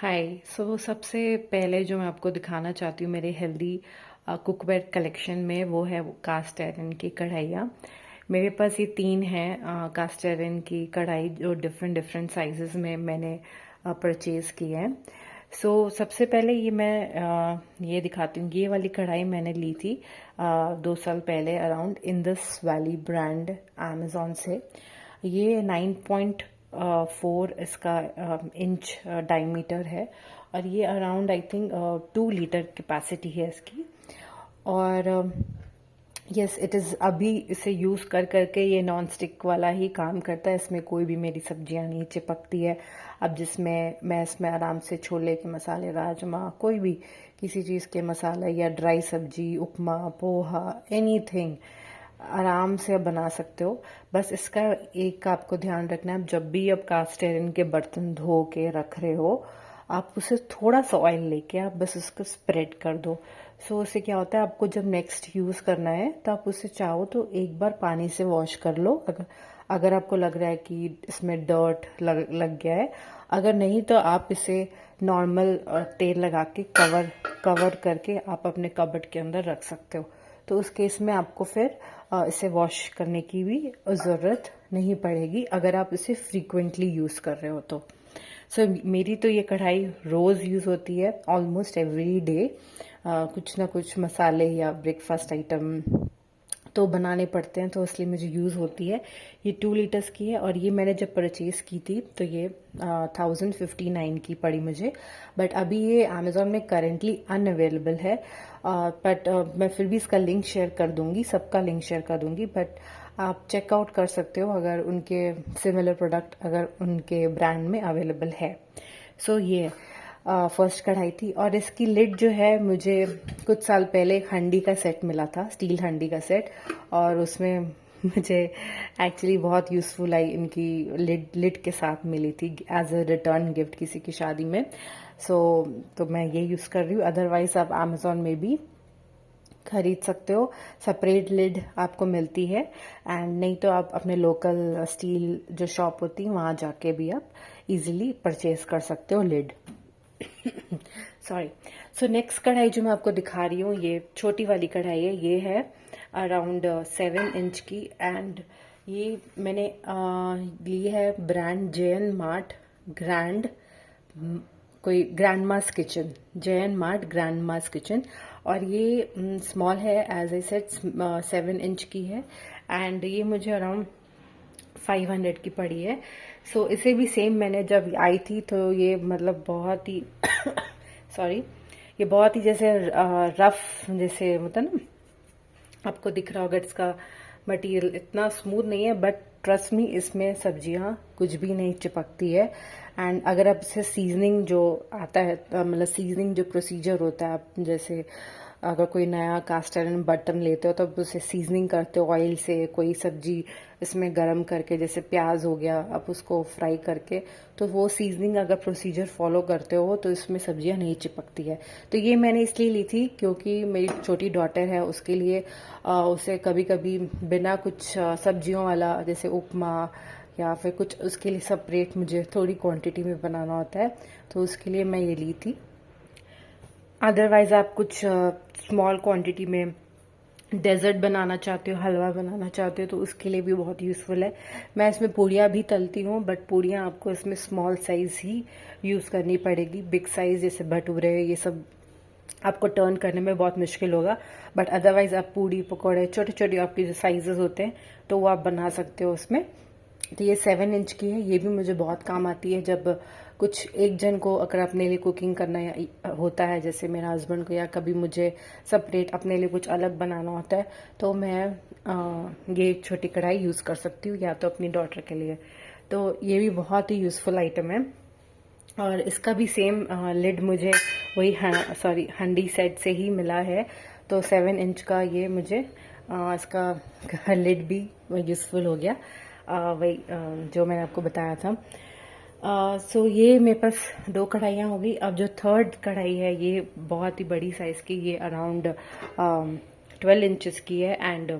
हाय। सबसे पहले जो मैं आपको दिखाना चाहती हूँ मेरे हेल्दी कुकवेयर कलेक्शन में, वो है कास्ट आयरन की कढ़ाइयाँ। मेरे पास ये 3 हैं कास्ट आयरन की कढ़ाई, जो डिफरेंट डिफरेंट साइजेस में मैंने परचेज़ की है। सबसे पहले ये मैं ये दिखाती हूँ। ये वाली कढ़ाई मैंने ली थी 2 साल पहले around, Indus valley brand, Amazon से। ये 9.4 इसका इंच डायमीटर है, और ये around I think 2 litre capacity है इसकी। और यस, इट इज़। अभी इसे यूज़ कर करके ये नॉन स्टिक वाला ही काम करता है। इसमें कोई भी मेरी सब्जियां नहीं चिपकती है। अब जिसमें मैं इसमें आराम से छोले के मसाले, राजमा, कोई भी किसी चीज़ के मसाले या ड्राई सब्जी, उपमा, पोहा, एनीथिंग आराम से आप बना सकते हो। बस इसका एक आपको ध्यान रखना है, जब भी आप कास्ट आयरन के बर्तन धो के रख रहे हो, आप उसे थोड़ा सा ऑयल लेके आप बस उसको स्प्रेड कर दो। उससे क्या होता है, आपको जब नेक्स्ट यूज़ करना है तो आप उसे चाहो तो एक बार पानी से वॉश कर लो, अगर आपको लग रहा है कि इसमें डर्ट लग गया है। अगर नहीं तो आप इसे नॉर्मल तेल लगा के कवर करके आप अपने कबर्ड के अंदर रख सकते हो। तो उस केस में आपको फिर इसे वॉश करने की भी ज़रूरत नहीं पड़ेगी, अगर आप इसे फ्रीक्वेंटली यूज़ कर रहे हो तो। मेरी तो ये कढ़ाई रोज़ यूज़ होती है, ऑलमोस्ट एवरी डे। कुछ ना कुछ मसाले या ब्रेकफास्ट आइटम तो बनाने पड़ते हैं, तो इसलिए मुझे यूज़ होती है। ये 2 लीटर्स की है, और ये मैंने जब परचेज़ की थी तो ये 1059 की पड़ी मुझे। बट अभी ये अमेज़ॉन में करेंटली अनअवेलेबल है। बट मैं फिर भी इसका लिंक शेयर कर दूंगी, सबका लिंक शेयर कर दूंगी। बट आप चेकआउट कर सकते हो अगर उनके सिमिलर प्रोडक्ट अगर उनके ब्रांड में अवेलेबल है। ये फर्स्ट कढ़ाई थी। और इसकी लिड जो है, मुझे कुछ साल पहले एक हंडी का सेट मिला था, स्टील हंडी का सेट, और उसमें मुझे एक्चुअली बहुत यूज़फुल आई। इनकी लिड के साथ मिली थी एज अ रिटर्न गिफ्ट किसी की शादी में। तो मैं ये यूज़ कर रही हूँ। अदरवाइज आप अमेज़ॉन में भी खरीद सकते हो, सेपरेट लिड आपको मिलती है। एंड नहीं तो आप अपने लोकल स्टील जो शॉप होती है वहाँ जाके भी आप इजीली परचेज कर सकते हो लिड। सॉरी। नेक्स्ट कढ़ाई जो मैं आपको दिखा रही हूँ, ये छोटी वाली कढ़ाई है। ये है अराउंड 7 इंच की, एंड ये मैंने ली है ब्रांड JN मार्ट ग्रैंड, कोई ग्रैंड मास किचन, JN मार्ट ग्रैंड मास किचन। और ये स्मॉल है, एज आई सेड 7 इंच की है, एंड ये मुझे अराउंड 500 की पड़ी है। इसे भी सेम, मैंने जब आई थी तो ये मतलब बहुत ही सॉरी, ये बहुत ही जैसे रफ जैसे मतलब ना, आपको दिख रहा होगा इसका मटेरियल इतना स्मूथ नहीं है। बट ट्रस्ट मी, इसमें सब्जियां कुछ भी नहीं चिपकती है। एंड अगर आप इसे सीजनिंग जो आता है, मतलब सीजनिंग जो प्रोसीजर होता है, आप जैसे अगर कोई नया कास्ट आयरन बर्तन लेते हो तो आप उसे सीजनिंग करते हो ऑयल से, कोई सब्जी इसमें गरम करके, जैसे प्याज हो गया, आप उसको फ्राई करके, तो वो सीजनिंग अगर प्रोसीजर फॉलो करते हो तो इसमें सब्जियां नहीं चिपकती है। तो ये मैंने इसलिए ली थी क्योंकि मेरी छोटी डॉटर है, उसके लिए उसे कभी कभी बिना कुछ सब्जियों वाला जैसे उपमा या फिर कुछ, उसके लिए सेपरेट मुझे थोड़ी क्वांटिटी में बनाना होता है, तो उसके लिए मैं ये ली थी। अदरवाइज आप कुछ स्मॉल क्वांटिटी में डेजर्ट बनाना चाहते हो, हलवा बनाना चाहते हो, तो उसके लिए भी बहुत यूज़फुल है। मैं इसमें पूड़ियाँ भी तलती हूँ, बट पूड़ियाँ आपको इसमें स्मॉल साइज़ ही यूज़ करनी पड़ेगी। बिग साइज़ जैसे भटूरे ये सब आपको टर्न करने में बहुत मुश्किल होगा। बट अदरवाइज आप पूड़ी पकौड़े, छोटे छोटे आपके जो साइजेस होते हैं, तो वो आप बना सकते हो उसमें। तो ये 7 इंच की है, ये भी मुझे बहुत काम आती है जब कुछ एक जन को अगर अपने लिए कुकिंग करना होता है, जैसे मेरे हस्बैंड को, या कभी मुझे सेपरेट अपने लिए कुछ अलग बनाना होता है, तो मैं ये छोटी कढ़ाई यूज़ कर सकती हूँ, या तो अपनी डॉटर के लिए। तो ये भी बहुत ही यूज़फुल आइटम है। और इसका भी सेम लिड मुझे वही सॉरी हंडी सेट से ही मिला है। तो 7 इंच का ये मुझे इसका लिड भी यूज़फुल हो गया, वही जो मैंने आपको बताया था। ये मेरे पास 2 कढ़ाइयाँ हो गई। अब जो थर्ड कढ़ाई है, ये बहुत ही बड़ी साइज़ की, ये अराउंड 12 इंचेस की है, एंड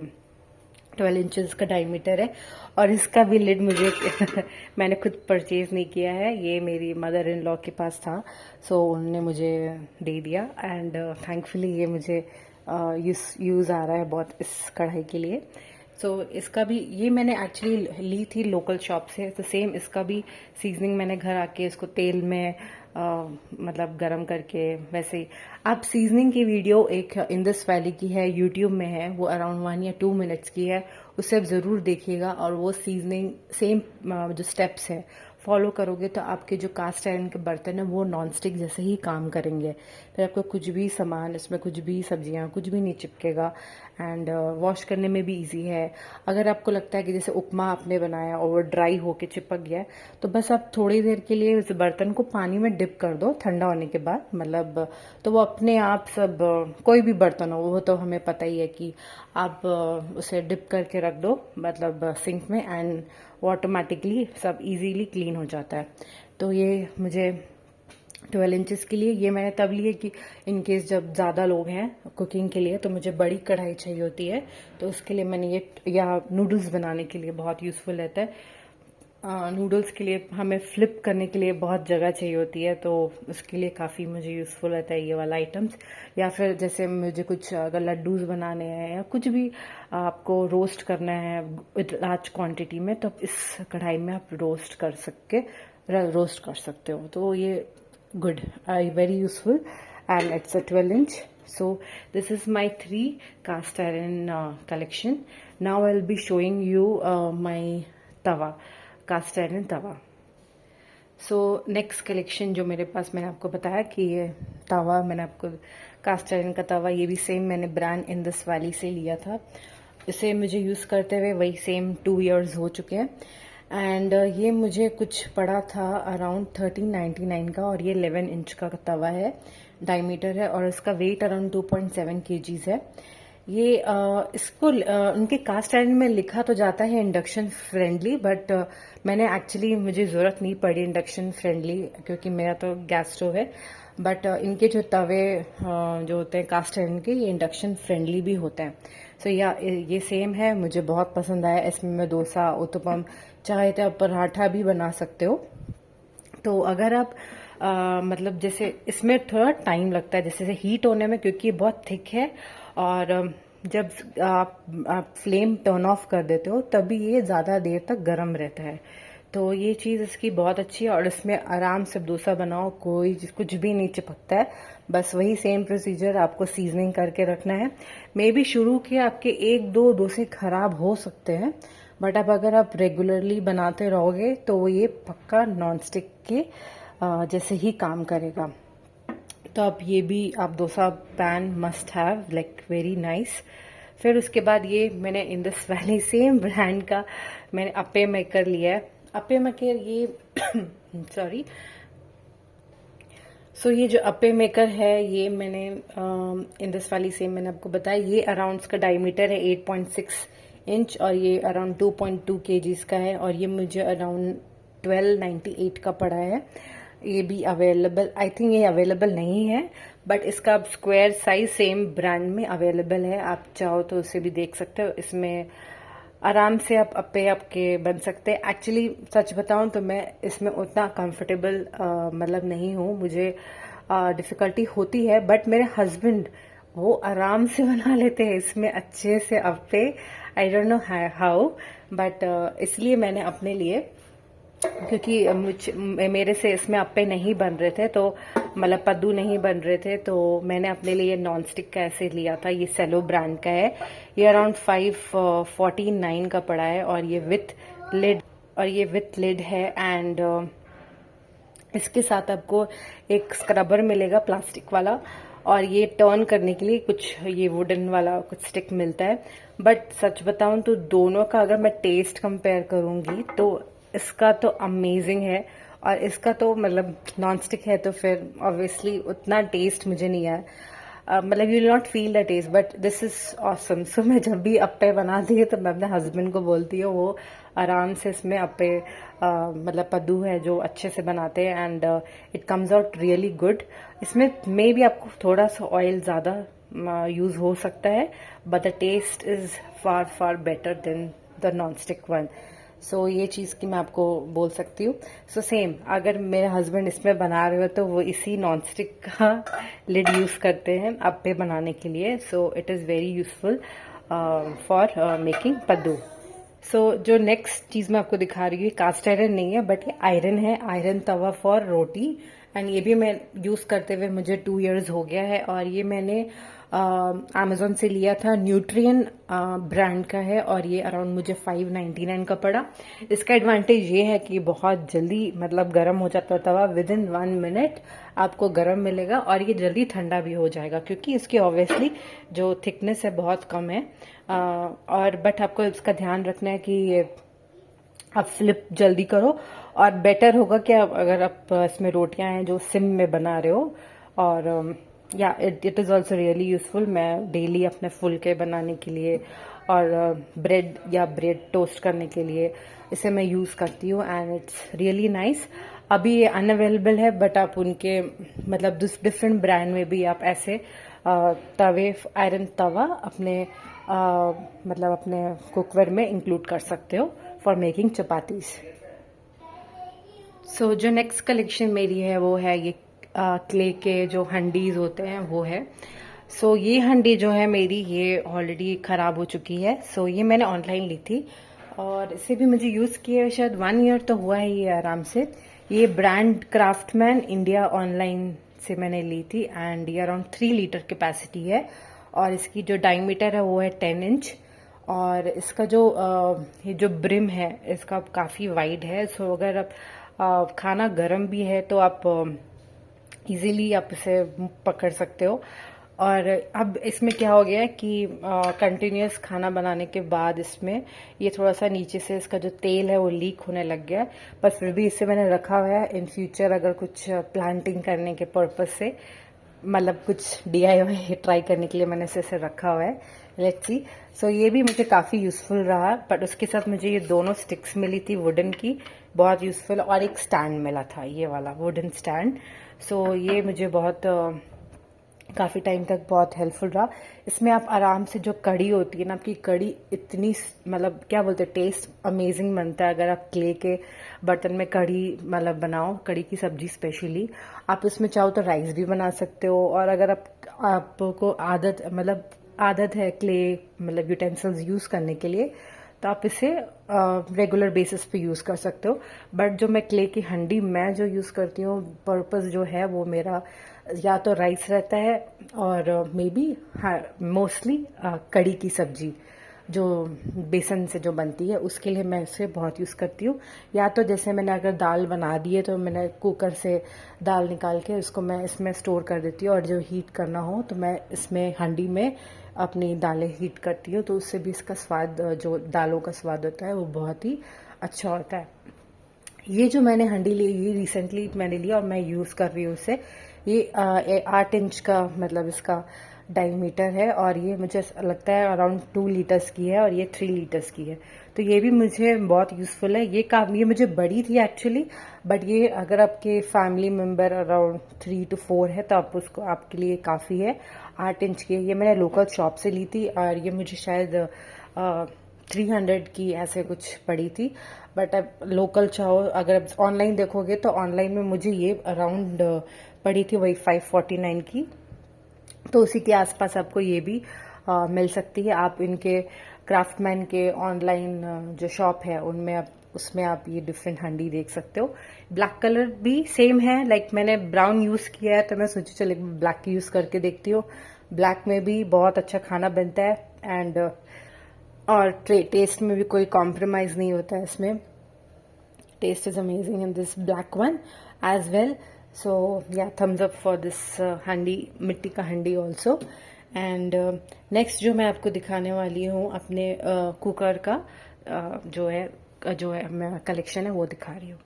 12 इंचेस का डायमीटर है। और इसका भी लिड मुझे मैंने खुद परचेज नहीं किया है, ये मेरी मदर इन लॉ के पास था, सो उन्होंने मुझे दे दिया। एंड थैंकफुली ये मुझे यूज़ आ रहा है बहुत इस कढ़ाई के लिए। सो इसका भी, ये मैंने एक्चुअली ली थी लोकल शॉप से, तो सेम इसका भी सीजनिंग मैंने घर आके इसको तेल में मतलब गरम करके, वैसे ही आप सीजनिंग की वीडियो एक इंदस वैली की है, यूट्यूब में है, वो अराउंड 1 या 2 मिनट्स की है, उसे आप ज़रूर देखिएगा। और वो सीजनिंग सेम जो स्टेप्स है फॉलो करोगे तो आपके जो कास्ट आयरन के बर्तन है वो नॉन स्टिक जैसे ही काम करेंगे। फिर आपको कुछ भी सामान, इसमें कुछ भी सब्जियां कुछ भी नहीं चिपकेगा। एंड वॉश करने में भी इजी है। अगर आपको लगता है कि जैसे उपमा आपने बनाया और वो ड्राई होके चिपक गया है, तो बस आप थोड़ी देर के लिए उस बर्तन को पानी में डिप कर दो ठंडा होने के बाद, मतलब तो वो अपने आप सब, कोई भी बर्तन हो वो तो हमें पता ही है कि आप उसे डिप करके रख दो मतलब सिंक में, एंड वो ऑटोमेटिकली सब इजीली क्लीन हो जाता है। तो ये मुझे 12 इंचेस के लिए ये मैंने तब लिए कि इन केस जब ज़्यादा लोग हैं कुकिंग के लिए तो मुझे बड़ी कढ़ाई चाहिए होती है, तो उसके लिए मैंने ये, या नूडल्स बनाने के लिए बहुत यूज़फुल रहता है। नूडल्स के लिए हमें फ्लिप करने के लिए बहुत जगह चाहिए होती है, तो उसके लिए काफ़ी मुझे यूज़फुल रहता है ये वाला आइटम्स। या फिर जैसे मुझे कुछ अगर लड्डूस बनाने हैं या कुछ भी आपको रोस्ट करना है विद लार्ज क्वांटिटी में, तो इस कढ़ाई में आप रोस्ट कर सकते हो। तो ये good, very useful, and it's a 12 inch. So this is my 3 cast iron collection. Now I'll be showing you my tawa, cast iron tawa. So next collection जो मेरे पास, मैंने आपको बताया कि ये तवा मैंने आपको, कास्ट आयरन का तवा, ये भी सेम मैंने ब्रांड इंदस वैली से लिया था। इसे मुझे यूज़ करते हुए वही सेम 2 इयर्स हो चुके हैं। एंड ये मुझे कुछ पड़ा था अराउंड 1399 का, और ये 11 इंच का तवा है, डायमीटर है, और इसका वेट अराउंड 2.7 kgs है। ये इसको उनके कास्ट आयरन में लिखा तो जाता है इंडक्शन फ्रेंडली, बट मैंने एक्चुअली, मुझे ज़रूरत नहीं पड़ी इंडक्शन फ्रेंडली क्योंकि मेरा तो गैस स्टोव है। बट इनके जो तवे जो होते हैं कास्ट आयरन के, ये इंडक्शन फ्रेंडली भी होते हैं। सो ये सेम है, मुझे बहुत पसंद आया। इसमें मैं डोसा, उत्तपम, चाहे तो आप पराठा भी बना सकते हो। तो अगर आप मतलब जैसे इसमें थोड़ा टाइम लगता है जैसे हीट होने में, क्योंकि ये बहुत थिक है, और जब आप फ्लेम टर्न ऑफ कर देते हो तभी ये ज़्यादा देर तक गर्म रहता है। तो ये चीज़ इसकी बहुत अच्छी है, और इसमें आराम से डोसा बनाओ, कोई कुछ भी नहीं चिपकता है। बस वही सेम प्रोसीजर, आपको सीजनिंग करके रखना है। मे बी शुरू के आपके 1-2 डोसे खराब हो सकते हैं, बट अब अगर आप रेगुलरली बनाते रहोगे तो ये पक्का नॉन स्टिक के जैसे ही काम करेगा। तो अब ये भी आप dosa pan must have, like very nice. फिर उसके बाद ये मैंने इंदस वैली सेम ब्रांड का मैंने अप्पे मेकर लिया है। अप्पे मेकर ये सॉरी, सो ये जो अप्पे मेकर है ये मैंने इंदस वैली सेम, मैंने आपको बताया, ये अराउंड इसका डायमीटर है 8.6 इंच, और ये अराउंड 2.2 kgs का है, और ये मुझे अराउंड 1298 का पड़ा है। ये भी अवेलेबल, आई थिंक ये अवेलेबल नहीं है, बट इसका स्क्वायर साइज सेम ब्रांड में अवेलेबल है, आप चाहो तो उसे भी देख सकते हो। इसमें आराम से आप अप्पे आपके बन सकते हैं। एक्चुअली सच बताऊं तो मैं इसमें उतना कंफर्टेबल मतलब नहीं हूँ, मुझे डिफिकल्टी होती है, बट मेरे हस्बैंड वो आराम से बना लेते हैं इसमें अच्छे से appe. I don't know how, but इसलिए मैंने अपने लिए, क्योंकि मेरे से इसमें अप्पे नहीं बन रहे थे, तो मतलब पद्दू नहीं बन रहे थे, तो मैंने अपने लिए नॉन स्टिक का ऐसे लिया था। ये सेलो ब्रांड का है, ये अराउंड 549 का पड़ा है, और ये विथ लिड है। एंड इसके साथ आपको एक स्क्रबर मिलेगा प्लास्टिक वाला, और ये टर्न करने के लिए कुछ ये वुडन वाला कुछ स्टिक मिलता है। बट सच बताऊं तो दोनों का अगर मैं टेस्ट कंपेयर करूंगी तो इसका तो अमेजिंग है, और इसका तो मतलब नॉन स्टिक है तो फिर ऑब्वियसली उतना टेस्ट मुझे नहीं आया, मतलब you will not feel the taste, but this is awesome. So मैं जब भी अप्पे बनाती हूँ तो मैं अपने हस्बैंड को बोलती हूँ, वो आराम से इसमें अप्पे मतलब पद्दू है जो अच्छे से बनाते हैं, and it comes out really good. इसमें मे भी आपको थोड़ा सा ऑयल ज़्यादा यूज़ हो सकता है, but the taste is far far better than the non stick one. So ये चीज़ की मैं आपको बोल सकती हूँ। सो सेम, अगर मेरे हस्बैंड इसमें बना रहे हो तो वो इसी नॉन स्टिक का लिड यूज़ करते हैं अप्पे बनाने के लिए। So it is very useful for making paddu. So जो नेक्स्ट चीज़ मैं आपको दिखा रही हूँ, कास्ट आयरन नहीं है बट ये आयरन है, iron Tawa for roti. And ये भी मैं यूज़ करते हुए मुझे 2 इयर्स हो गया है, और ये मैंने अमेजोन से लिया था। न्यूट्रियन ब्रांड का है, और ये अराउंड मुझे 599 का पड़ा। इसका एडवांटेज ये है कि बहुत जल्दी मतलब गर्म हो जाता है तवा, विद इन 1 मिनट आपको गर्म मिलेगा, और ये जल्दी ठंडा भी हो जाएगा क्योंकि इसकी ऑब्वियसली जो थिकनेस है बहुत कम है। और बट आपको इसका ध्यान रखना है कि आप फ्लिप जल्दी करो, और बेटर होगा कि अगर आप इसमें रोटियां हैं जो सिम में बना रहे हो, और या it is also really useful. मैं डेली अपने फुलके बनाने के लिए और ब्रेड या ब्रेड टोस्ट करने के लिए इसे मैं यूज़ करती हूँ, एंड इट्स रियली नाइस। अभी ये अनअवेलेबल है, बट आप उनके मतलब डिफरेंट ब्रांड में भी आप ऐसे तवे, आयरन तवा अपने मतलब अपने कुकवेयर में इंक्लूड कर सकते हो फॉर मेकिंग चपातीज। सो जो नेक्स्ट कलेक्शन मेरी है वो है ये क्ले के जो हंडीज होते हैं वो है। सो ये हंडी जो है मेरी, ये ऑलरेडी ख़राब हो चुकी है। सो ये मैंने ऑनलाइन ली थी, और इसे भी मुझे यूज़ किए शायद 1 ईयर तो हुआ है ये आराम से। ये ब्रांड क्राफ्टमैन इंडिया ऑनलाइन से मैंने ली थी, एंड ये अराउंड 3 लीटर कैपेसिटी है, और इसकी जो डायमीटर है वो है 10 इंच, और इसका जो ये जो ब्रिम है इसका काफ़ी वाइड है। सो अगर आप खाना गर्म भी है तो आप इजीली आप इसे पकड़ सकते हो। और अब इसमें क्या हो गया है कि कंटिन्यूस खाना बनाने के बाद इसमें ये थोड़ा सा नीचे से इसका जो तेल है वो लीक होने लग गया है, पर फिर भी इसे मैंने रखा हुआ है इन फ्यूचर अगर कुछ प्लांटिंग करने के पर्पज से, मतलब कुछ DIY ट्राई करने के लिए मैंने इसे रखा हुआ है। Let's see. सो ये भी मुझे काफ़ी यूज़फुल रहा, बट उसके साथ मुझे ये दोनों स्टिक्स मिली थी वुडन की, बहुत यूज़फुल, और एक स्टैंड मिला था, ये वाला वुडन स्टैंड। सो ये मुझे बहुत काफ़ी टाइम तक बहुत हेल्पफुल रहा। इसमें आप आराम से, जो कढ़ी होती है ना आपकी, कढ़ी इतनी मतलब क्या बोलते हैं, टेस्ट अमेजिंग बनता है अगर आप क्ले के बर्तन में कढ़ी मतलब बनाओ, कढ़ी की सब्जी स्पेशली। आप इसमें चाहो तो राइस भी बना सकते हो, और अगर आपको आदत है क्ले मतलब यूटेंसिल्स यूज़ करने के लिए, तो आप इसे रेगुलर बेसिस पे यूज़ कर सकते हो। बट जो मैं क्ले की हंडी मैं जो यूज़ करती हूँ, पर्पस जो है वो मेरा या तो राइस रहता है, और मे बी हाँ मोस्टली कढ़ी की सब्जी जो बेसन से जो बनती है उसके लिए मैं इसे बहुत यूज़ करती हूँ। या तो जैसे मैंने अगर दाल बना दी है तो मैंने कुकर से दाल निकाल के उसको मैं इसमें स्टोर कर देती हूँ, और जो हीट करना हो तो मैं इसमें हंडी में अपनी दालें हीट करती हूँ, तो उससे भी इसका स्वाद, जो दालों का स्वाद होता है वो बहुत ही अच्छा होता है। ये जो मैंने हंडी ली, ये रिसेंटली मैंने लिया और मैं यूज़ कर रही हूँ उसे। ये 8 इंच का मतलब इसका डायमीटर है, और ये मुझे लगता है अराउंड 2 लीटर्स की है, और ये 3 लीटर्स की है। तो ये भी मुझे बहुत यूज़फुल है। ये मुझे बड़ी थी एक्चुअली, बट ये अगर आपके फैमिली मेम्बर अराउंड 3 to 4 है तो आप उसको, आपके लिए काफ़ी है। 8 इंच की है। ये मैंने लोकल शॉप से ली थी, और ये मुझे शायद 300 की ऐसे कुछ पड़ी थी। बट अब लोकल चाहो, अगर आप ऑनलाइन देखोगे तो ऑनलाइन में मुझे ये अराउंड पड़ी थी वही 549 की। तो उसी के आसपास आपको ये भी मिल सकती है। आप इनके क्राफ्टमैन के ऑनलाइन जो शॉप है उनमें आप, उसमें आप ये डिफरेंट हंडी देख सकते हो। ब्लैक कलर भी सेम है, लाइक मैंने ब्राउन यूज़ किया है तो मैं सोची चले ब्लैक यूज़ करके देखती हूँ। ब्लैक में भी बहुत अच्छा खाना बनता है, एंड और टेस्ट में भी कोई कॉम्प्रोमाइज़ नहीं होता है इसमें। Taste is amazing in this black one as well. So yeah, thumbs up for this handi, मिट्टी का हंडी also. And next जो मैं आपको दिखाने वाली हूँ अपने कुकर का जो है मैं कलेक्शन है वो दिखा रही हूँ।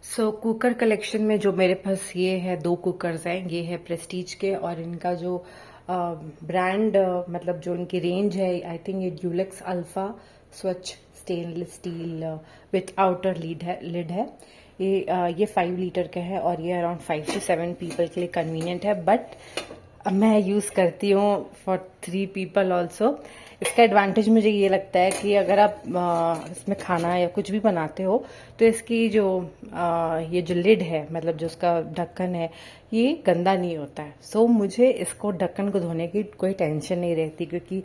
सो कुकर कलेक्शन में जो मेरे पास ये है 2 कुकर्स हैं। ये है प्रेस्टीज के, और इनका जो ब्रांड मतलब जो इनकी रेंज है, आई थिंक ये ड्यूलेक्स alpha Swachh stainless steel with outer lid है। ये 5 लीटर का है, और ये अराउंड 5 to 7 पीपल के लिए कन्वीनियंट है। बट मैं यूज़ करती हूँ फॉर 3 पीपल ऑल्सो। इसका एडवांटेज मुझे ये लगता है कि अगर आप इसमें खाना या कुछ भी बनाते हो तो इसकी जो ये जो लिड है, मतलब जो उसका ढक्कन है, ये गंदा नहीं होता है। सो मुझे इसको ढक्कन को धोने की कोई टेंशन नहीं रहती, क्योंकि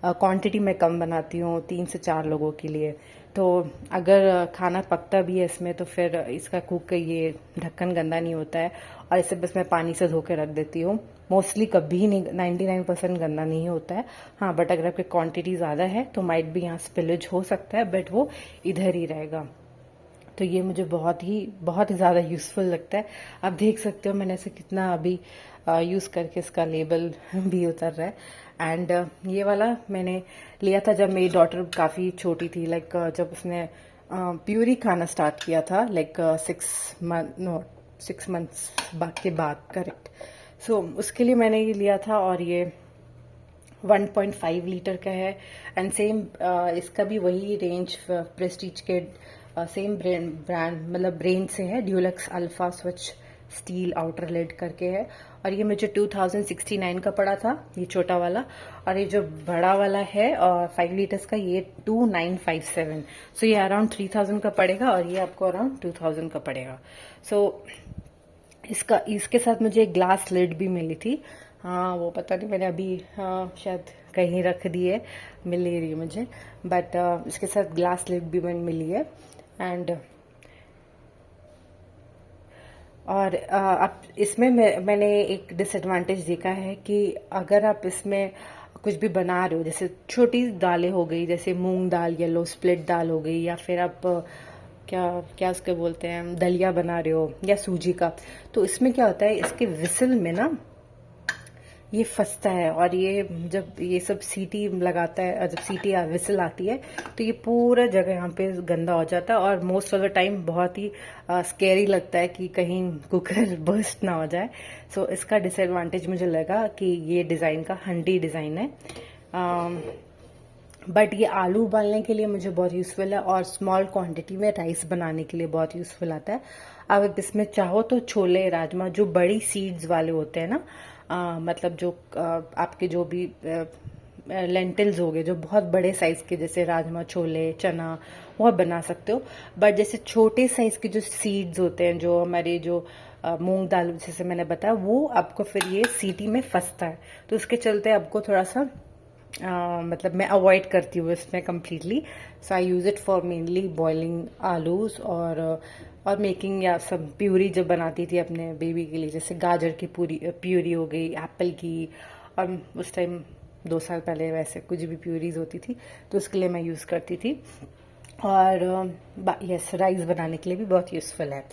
क्वांटिटी मैं कम बनाती हूँ 3 से 4 लोगों के लिए। तो अगर खाना पकता भी है इसमें तो फिर इसका कुक ये ढक्कन गंदा नहीं होता है, और इसे बस मैं पानी से धो के रख देती हूँ। मोस्टली कभी नहीं, 99% गंदा नहीं होता है। हाँ, बट अगर आपकी क्वांटिटी ज़्यादा है तो माइट भी यहाँ स्पिलेज हो सकता है, बट वो इधर ही रहेगा। तो ये मुझे बहुत ही ज़्यादा यूज़फुल लगता है। आप देख सकते हो मैंने इसे कितना अभी यूज़ करके इसका लेबल भी उतर रहा है। एंड ये वाला मैंने लिया था जब मेरी डॉटर काफ़ी छोटी थी, लाइक जब उसने प्यूरी खाना स्टार्ट किया था, लाइक 6 मंथ्स के बाद, करेक्ट। सो उसके लिए मैंने ये लिया था, और ये 1.5 लीटर का है। एंड सेम इसका भी वही रेंज प्रेस्टीज के सेम ब्रांड मतलब ब्रांड से है, ड्यूलक्स अल्फा स्वच्छ स्टील आउटर लिड करके है। और ये मुझे 2069 का पड़ा था, ये छोटा वाला। और ये जो बड़ा वाला है और 5 लीटर्स का, ये 2957। सो ये अराउंड 3000 का पड़ेगा, और ये आपको अराउंड 2000 का पड़ेगा। सो इसके साथ मुझे एक ग्लास लिड भी मिली थी। हाँ, वो पता नहीं मैंने अभी शायद कहीं रख दी है, मिल नहीं रही है मुझे। बट इसके साथ ग्लास लिड भी मैंने मिली है। एंड और अब इसमें मैंने एक डिसएडवांटेज देखा है कि अगर आप इसमें कुछ भी बना रहे हो, जैसे छोटी दालें हो गई, जैसे मूंग दाल, येलो स्प्लिट दाल हो गई, या फिर आप क्या क्या उसके बोलते हैं, दलिया बना रहे हो, या सूजी का, तो इसमें क्या होता है, इसके विसल में ना ये फंसता है। और ये जब ये सब सीटी लगाता है, जब सीटी विसल आती है, तो ये पूरा जगह यहाँ पे गंदा हो जाता है। और मोस्ट ऑफ द टाइम बहुत ही स्केरी लगता है कि कहीं कुकर बर्स्ट ना हो जाए। सो इसका डिसएडवांटेज मुझे लगा कि ये डिज़ाइन का हंडी डिज़ाइन है। बट ये आलू उबालने के लिए मुझे बहुत यूज़फुल है, और स्मॉल क्वांटिटी में राइस बनाने के लिए बहुत यूज़फुल आता है। अब इसमें चाहो तो छोले राजमा, जो बड़ी सीड्स वाले होते हैं ना, मतलब जो आपके जो भी लेंटिल्स हो गए, जो बहुत बड़े साइज के, जैसे राजमा, छोले, चना, वो आप बना सकते हो। बट जैसे छोटे साइज के जो सीड्स होते हैं, जो हमारे जो मूंग दाल जैसे मैंने बताया, वो आपको फिर ये सीटी में फंसता है। तो उसके चलते आपको थोड़ा सा मतलब मैं अवॉइड करती हूँ इसमें completely. So I use it for mainly boiling आलूज, और मेकिंग या सब प्यूरी जब बनाती थी अपने बेबी के लिए, जैसे गाजर की प्यूरी हो गई, एप्पल की। और उस टाइम 2 साल पहले वैसे कुछ भी प्यूरीज होती थी, तो उसके लिए मैं यूज़ करती थी। और यस, राइस बनाने के लिए भी बहुत यूज़फुल है।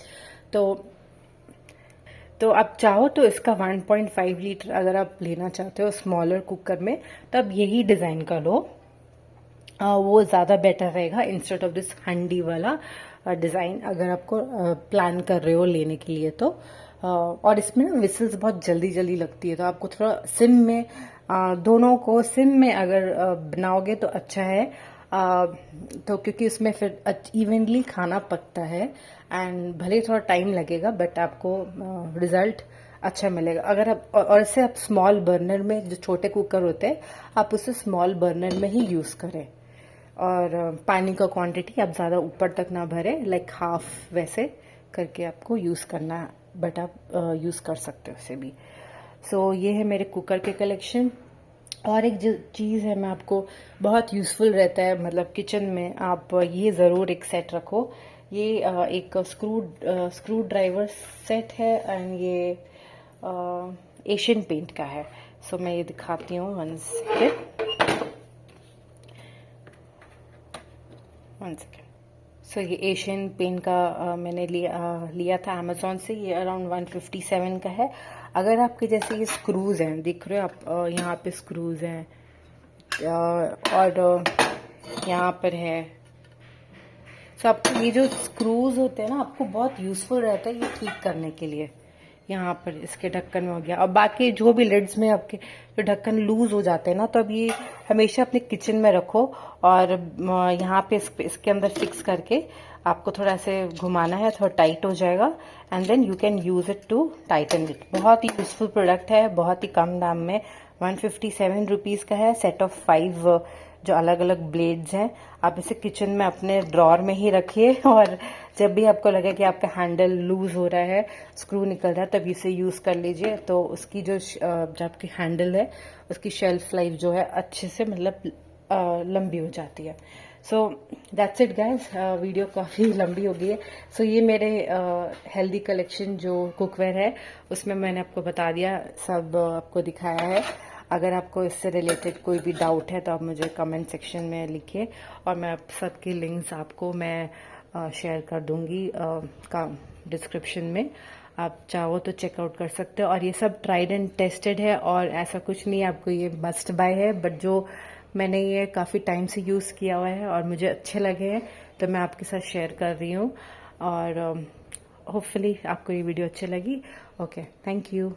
तो आप चाहो तो इसका 1.5 लीटर अगर आप लेना चाहते हो स्मॉलर कुकर में, तब यही डिज़ाइन का लो। वो ज़्यादा बेटर रहेगा इंस्टेड ऑफ दिस हंडी वाला डिज़ाइन, अगर आपको प्लान कर रहे हो लेने के लिए तो। और इसमें ना विसल्स बहुत जल्दी जल्दी लगती है, तो आपको थोड़ा सिम में, दोनों को सिम में अगर बनाओगे तो अच्छा है। तो क्योंकि उसमें फिर इवनली खाना पकता है, एंड भले थोड़ा टाइम लगेगा, बट आपको रिजल्ट अच्छा मिलेगा। अगर आप और इसे आप स्मॉल बर्नर में, जो छोटे कुकर होते हैं, आप उसे स्मॉल बर्नर में ही यूज़ करें। और पानी का क्वांटिटी आप ज़्यादा ऊपर तक ना भरें, लाइक हाफ वैसे करके आपको यूज़ करना है, बट आप यूज़ कर सकते हो उसे भी। सो ये है मेरे कुकर के कलेक्शन। और एक जो चीज़ है, मैं आपको बहुत यूज़फुल रहता है, मतलब किचन में आप ये ज़रूर एक सेट रखो। ये एक स्क्रू ड्राइवर सेट है, एंड ये एशियन पेंट का है। सो मैं ये दिखाती हूँ, वन सेकेंड। सो ये एशियन पेंट का मैंने लिया था अमेजोन से। ये अराउंड 157 का है। अगर आपके जैसे ये स्क्रूज हैं, देख रहे हो आप, यहाँ पे स्क्रूज हैं, और यहाँ पर है। सो आपको ये जो स्क्रूज होते हैं ना, आपको बहुत यूज़फुल रहता है ये ठीक करने के लिए। यहाँ पर इसके ढक्कन में हो गया, और बाकी जो भी लिड्स में आपके जो ढक्कन लूज हो जाते हैं ना, तो अब ये हमेशा अपने किचन में रखो, और यहाँ पे इसके अंदर फिक्स करके आपको थोड़ा ऐसे घुमाना है, थोड़ा टाइट हो जाएगा and then you can use it to tighten it. बहुत ही यूजफुल प्रोडक्ट है, बहुत ही कम दाम में, 157 रुपीज़ का है। सेट ऑफ 5 जो अलग अलग ब्लेड्स हैं। आप इसे किचन में अपने ड्रॉर में ही रखिए और जब भी आपको लगे कि आपका हैंडल लूज हो रहा है, स्क्रू निकल रहा है, तब इसे यूज़ कर लीजिए। तो उसकी जो आपकी हैंडल है उसकी शेल्फ लाइफ जो है अच्छे से मतलब लंबी हो जाती है। So that's it guys, video काफ़ी लंबी हो गई है। सो ये मेरे हेल्दी कलेक्शन जो कुकवेयर है उसमें मैंने आपको बता दिया, सब आपको दिखाया है। अगर आपको इससे रिलेटेड कोई भी डाउट है तो आप मुझे कमेंट सेक्शन में लिखिए और मैं आप सबकी लिंक्स आपको मैं शेयर कर दूंगी का डिस्क्रिप्शन में। आप चाहो तो चेकआउट कर सकते हो। और ये सब ट्राइड एंड टेस्टेड है और ऐसा कुछ नहीं है आपको ये मस्ट बाय है, बट जो मैंने ये काफ़ी टाइम से यूज़ किया हुआ है और मुझे अच्छे लगे हैं तो मैं आपके साथ शेयर कर रही हूँ। और होपफुली आपको ये वीडियो अच्छी लगी। Okay, thank you.